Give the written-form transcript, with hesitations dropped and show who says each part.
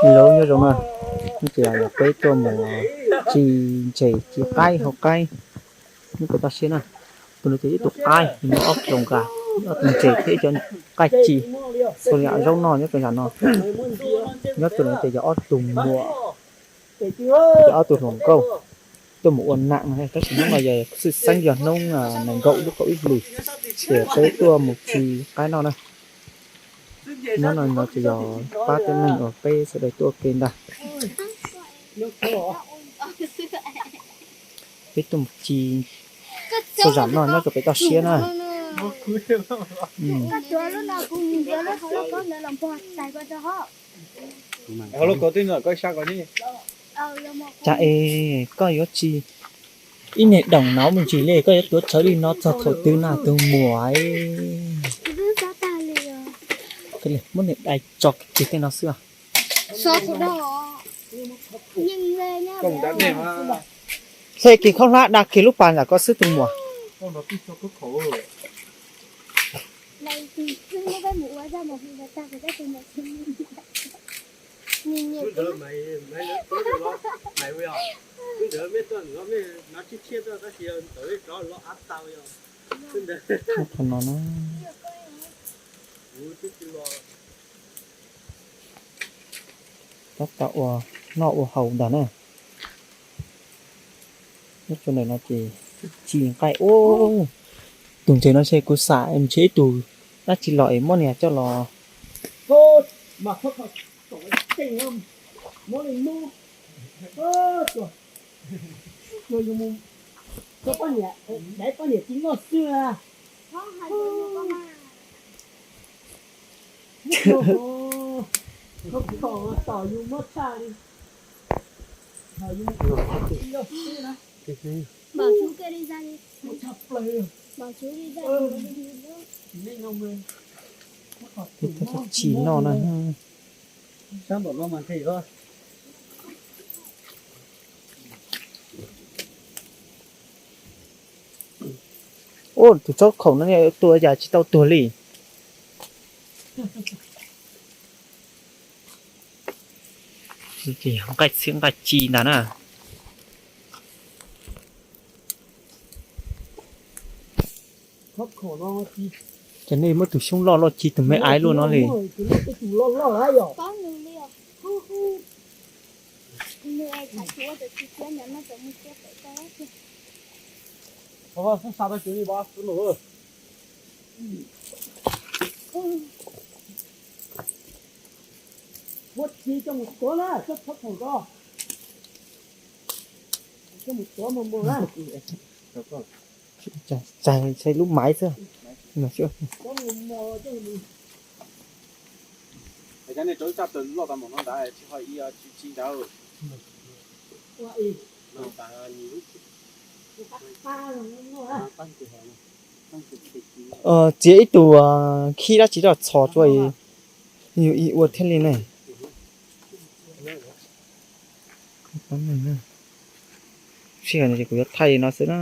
Speaker 1: lâu như rồi mà nó chỉ là cái cho một chỉ cay hoặc cay như cái ta xem à tôi nói chỉ tục cay nó ốc trồng gà nó từng chỉ thế cho cay chỉ còn lại rau nò nhất cái nhà nó nhất tôi nói chỉ cho ốc tùng mùa cho ốc tùng hồng câu tôi một uốn nặng này tất nhiên là giờ sự xanh giờ nông là nành gậu lúc cậu ít lì để tới tua một chỉ cái nào này nó chỉ giờ ba tên mình ở pe sẽ để tua kênh đây cái tụm chi số giảm nó có phải tao xia nè
Speaker 2: Hello, có tin rồi, coi sao có đi.
Speaker 1: chả ê có yếu chi ít này đồng nó mình chỉ lấy có yếu tố trở đi nó cho thổi từ nào từ mùa ấy cái này muốn này đại chọc chỉ cái nó xưa
Speaker 3: Sốt đó nhưng về nha
Speaker 2: Không đã nè mà.
Speaker 1: thế kỳ không lạ đặc kỳ lúc bàn là có sức từ mùa
Speaker 2: Không nó thích cho cứ khổ.
Speaker 3: này thì cứ nó cái mũ ra một người ta phải cái tiền một nhìn
Speaker 2: Cứ đỡ mày mày nó mày bây giờ. Cứ đỡ mấy tuần nó chỉ thiết ra cái gì tới đó nó áp tao rồi. Cứ đỡ.
Speaker 1: còn nó các tạo nọ hầu đàn này nhất chỗ này nó chỉ cái ô tùng chơi nó chơi cố xả em chế tù đã chỉ loại món này cho nó
Speaker 2: Thôi mà không phải tội tình không. Mỗi lần mua. Trời. Rồi mua. Có con nhẹ, đấy con nhẹ chính nó xưa à.
Speaker 3: không hay con mà
Speaker 2: Không có tỏ dù mất xa đi. Tỏ dù mất xa đi.
Speaker 3: bảo chú kia đi ra đi
Speaker 2: Một chập lời.
Speaker 3: bảo chú đi ra
Speaker 2: Nên ông ơi.
Speaker 1: thì thật chỉ nó này
Speaker 2: Sao bỏ lo màn thị thôi.
Speaker 1: ô tụi chó khẩu nó này tua giờ chỉ tao tua lì chỉ không cách xiếng cách chi đó nè
Speaker 2: Khóc khổ lo chi.
Speaker 1: cho nên mới tụi chúng lo chi tụi mấy ái luôn nó lì
Speaker 2: Lo lại rồi.
Speaker 3: có người liều người ai thả chúa từ khi kia nó giống như kia phải có
Speaker 2: Không sao đâu chú đi ba cứ nổ. Vốt chi trong một số đó, rất thấp khổ đó. Trong một số mà mua ra.
Speaker 1: chạy xây lúc máy chưa mà chưa
Speaker 2: Có một mò cho mình. Cái này chỗ sắp tới lo tao một nó đã chỉ hỏi ý chi đâu. Vậy. Nó ta nhiều.
Speaker 1: chỉ tụ khi đã chỉ là trò chơi nhiều ý uất thiên linh này cái này nè khi này chỉ có thay nó sẽ đó